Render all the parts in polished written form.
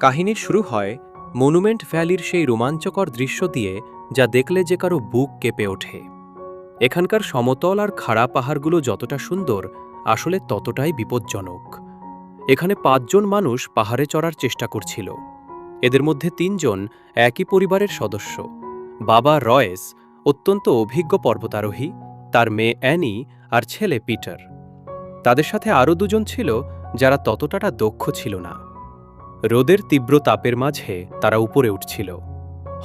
কাহিনীর শুরু হয় মনুমেন্ট ভ্যালির সেই রোমাঞ্চকর দৃশ্য দিয়ে, যা দেখলে যে কারো বুক কেঁপে ওঠে। এখানকার সমতল আর খাড়া পাহাড়গুলো যতটা সুন্দর, আসলে ততটাই বিপজ্জনক। এখানে ৫ জন মানুষ পাহাড়ে চড়ার চেষ্টা করছিল। এদের মধ্যে ৩ জন একই পরিবারের সদস্য। বাবা রয়েস অত্যন্ত অভিজ্ঞ পর্বতারোহী, তার মেয়ে অ্যানি আর ছেলে পিটার। তাদের সাথে আরও ২ জন ছিল যারা ততটা দক্ষ ছিল না। রোদের তীব্র তাপের মাঝে তারা উপরে উঠছিল।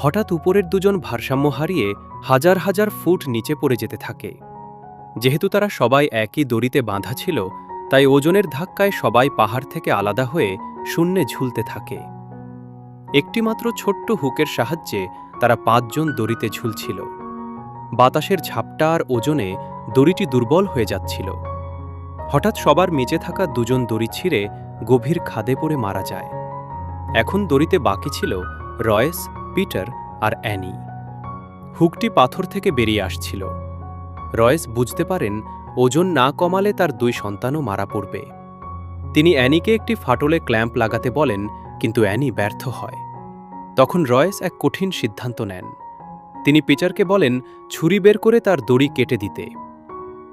হঠাৎ উপরের ২ জন ভারসাম্য হারিয়ে হাজার হাজার ফুট নিচে পড়ে যেতে থাকে। যেহেতু তারা সবাই একই দড়িতে বাঁধা ছিল, তাই ওজনের ধাক্কায় সবাই পাহাড় থেকে আলাদা হয়ে শূন্যে ঝুলতে থাকে। একটিমাত্র ছোট্ট হুকের সাহায্যে তারা ৫ জন দড়িতে ঝুলছিল। বাতাসের ঝাপটা আর ওজনে দড়িটি দুর্বল হয়ে যাচ্ছিল। হঠাৎ সবার মেঝে থাকা ২ জন দড়ি ছিঁড়ে গভীর খাদে পড়ে মারা যায়। এখন দড়িতে বাকি ছিল রয়েস, পিটার আর অ্যানি। হুকটি পাথর থেকে বেরিয়ে আসছিল। রয়েস বুঝতে পারেন ওজন না কমালে তার ২ সন্তানও মারা পড়বে। তিনি অ্যানিকে একটি ফাটলে ক্ল্যাম্প লাগাতে বলেন, কিন্তু অ্যানি ব্যর্থ হয়। তখন রয়েস এক কঠিন সিদ্ধান্ত নেন। তিনি পিটারকে বলেন ছুরি বের করে তার দড়ি কেটে দিতে।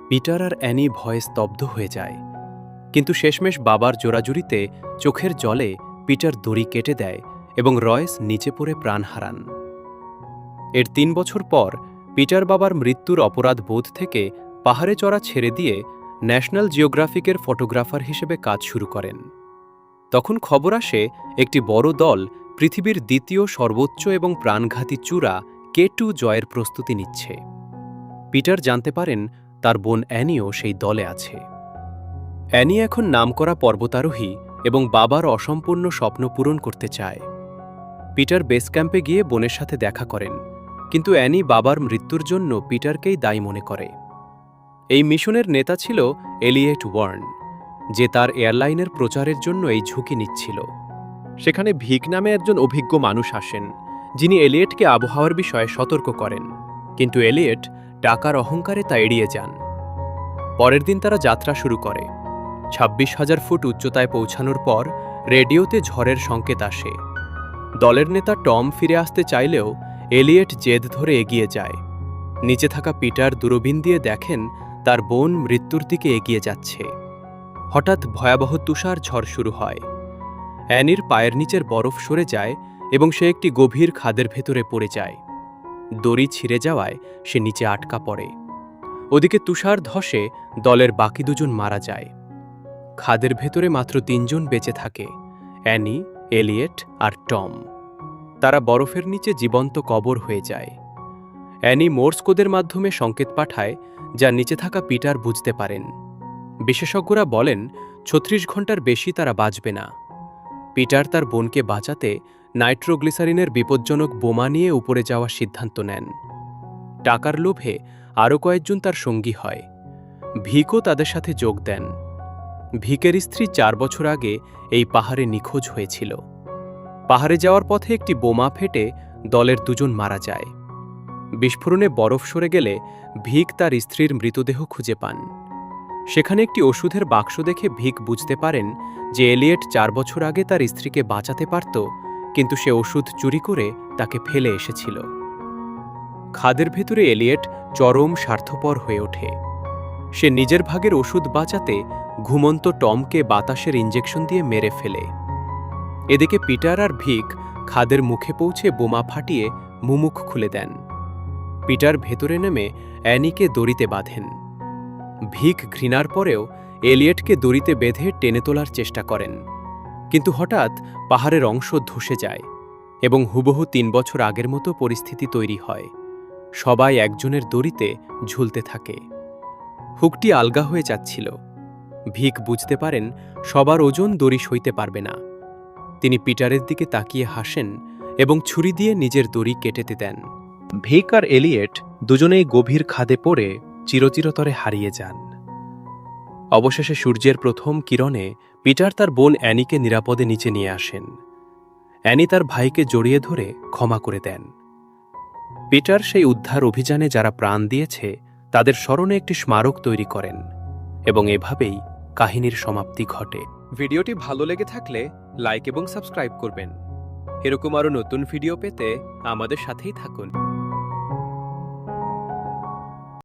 পিটার আর অ্যানি ভয়ে স্তব্ধ হয়ে যায়, কিন্তু শেষমেশ বাবার জোরাজুরিতে চোখের জলে পিটার দড়ি কেটে দেয় এবং রয়েস নিচে পড়ে প্রাণ হারান। এর ৩ বছর পর পিটার বাবার মৃত্যুর অপরাধ বোধ থেকে পাহাড়ে চড়া ছেড়ে দিয়ে ন্যাশনাল জিওগ্রাফিকের ফটোগ্রাফার হিসেবে কাজ শুরু করেন। তখন খবর আসে একটি বড় দল পৃথিবীর ২য় সর্বোচ্চ এবং প্রাণঘাতী চূড়া K2 জয়ের প্রস্তুতি নিচ্ছে। পিটার জানতে পারেন তার বোন অ্যানিও সেই দলে আছে। অ্যানি এখন নামকরা পর্বতারোহী এবং বাবার অসম্পূর্ণ স্বপ্ন পূরণ করতে চায়। পিটার বেস ক্যাম্পে গিয়ে বোনের সাথে দেখা করেন, কিন্তু অ্যানি বাবার মৃত্যুর জন্য পিটারকেই দায়ী মনে করে। এই মিশনের নেতা ছিল এলিয়েট ওয়ার্ন, যে তার এয়ারলাইনের প্রচারের জন্য এই ঝুঁকি নিচ্ছিল। সেখানে ভিক নামে একজন অভিজ্ঞ মানুষ আসেন, যিনি এলিয়েটকে আবহাওয়ার বিষয়ে সতর্ক করেন, কিন্তু এলিয়েট টাকার অহংকারে তা এড়িয়ে যান। পরের দিন তারা যাত্রা শুরু করে। ২৬,০০০ ফুট উচ্চতায় পৌঁছানোর পর রেডিওতে ঝড়ের সংকেত আসে। দলের নেতা টম ফিরে আসতে চাইলেও এলিয়েট জেদ ধরে এগিয়ে যায়। নিচে থাকা পিটার দূরবীন দিয়ে দেখেন তার বোন মৃত্যুর দিকে এগিয়ে যাচ্ছে। হঠাৎ ভয়াবহ তুষার ঝড় শুরু হয়। অ্যানির পায়ের নিচের বরফ সরে যায় এবং সে একটি গভীর খাদের ভেতরে পড়ে যায়। দড়ি ছিঁড়ে যাওয়ায় সে নিচে আটকা পড়ে। ওদিকে তুষার ধসে দলের বাকি ২ জন মারা যায়। খাদের ভেতরে মাত্র ৩ জন বেঁচে থাকে, অ্যানি, এলিয়েট আর টম। তারা বরফের নিচে জীবন্ত কবর হয়ে যায়। অ্যানি মোর্স কোডের মাধ্যমে সংকেত পাঠায়, যা নিচে থাকা পিটার বুঝতে পারেন। বিশেষজ্ঞরা বলেন ৩৬ ঘন্টার বেশি তারা বাঁচবে না। পিটার তার বোনকে বাঁচাতে নাইট্রোগ্লিসারিনের বিপজ্জনক বোমা নিয়ে উপরে যাওয়ার সিদ্ধান্ত নেন। টাকার লোভে আরও কয়েকজন তার সঙ্গী হয়। ভিকও তাদের সাথে যোগ দেন। ভিকের স্ত্রী ৪ বছর আগে এই পাহাড়ে নিখোঁজ হয়েছিল। পাহাড়ে যাওয়ার পথে একটি বোমা ফেটে দলের ২ জন মারা যায়। বিস্ফোরণে বরফ সরে গেলে ভিক তার স্ত্রীর মৃতদেহ খুঁজে পান। সেখানে একটি ওষুধের বাক্স দেখে ভিক বুঝতে পারেন যে এলিয়েট ৪ বছর আগে তার স্ত্রীকে বাঁচাতে পারত, কিন্তু সে ওষুধ চুরি করে তাকে ফেলে এসেছিল। খাদের ভেতরে এলিয়েট চরম স্বার্থপর হয়ে ওঠে। সে নিজের ভাগের ওষুধ বাঁচাতে ঘুমন্ত টমকে বাতাসের ইঞ্জেকশন দিয়ে মেরে ফেলে। এদিকে পিটার আর ভিক খাদের মুখে পৌঁছে বোমা ফাটিয়ে মুখ খুলে দেন। পিটার ভেতরে নেমে অ্যানিকে দড়িতে বাঁধেন। ভিক ঘৃণার পরেও এলিয়েটকে দড়িতে বেঁধে টেনে তোলার চেষ্টা করেন, কিন্তু হঠাৎ পাহাড়ের অংশ ধসে যায় এবং হুবহু ৩ বছর আগের মতো পরিস্থিতি তৈরি হয়। সবাই একজনের দড়িতে ঝুলতে থাকে। হুকটি আলগা হয়ে যাচ্ছিল। ভিক বুঝতে পারেন সবার ওজন দড়ি সইতে পারবে না। তিনি পিটারের দিকে তাকিয়ে হাসেন এবং ছুরি দিয়ে নিজের দড়ি কেটে দেন। ভিক আর এলিয়েট দুজনেই গভীর খাদে পড়ে চিরতরে হারিয়ে যান। অবশেষে সূর্যের প্রথম কিরণে পিটার তার বোন অ্যানিকে নিরাপদে নিচে নিয়ে আসেন। অ্যানি তার ভাইকে জড়িয়ে ধরে ক্ষমা করে দেন। পিটার সেই উদ্ধার অভিযানে যারা প্রাণ দিয়েছে তাদের স্মরণে একটি স্মারক তৈরি করেন এবং এভাবেই কাহিনীর সমাপ্তি ঘটে। ভিডিওটি ভালো লেগে থাকলে লাইক এবং সাবস্ক্রাইব করবেন। এরকম আরও নতুন ভিডিও পেতে আমাদের সাথেই থাকুন।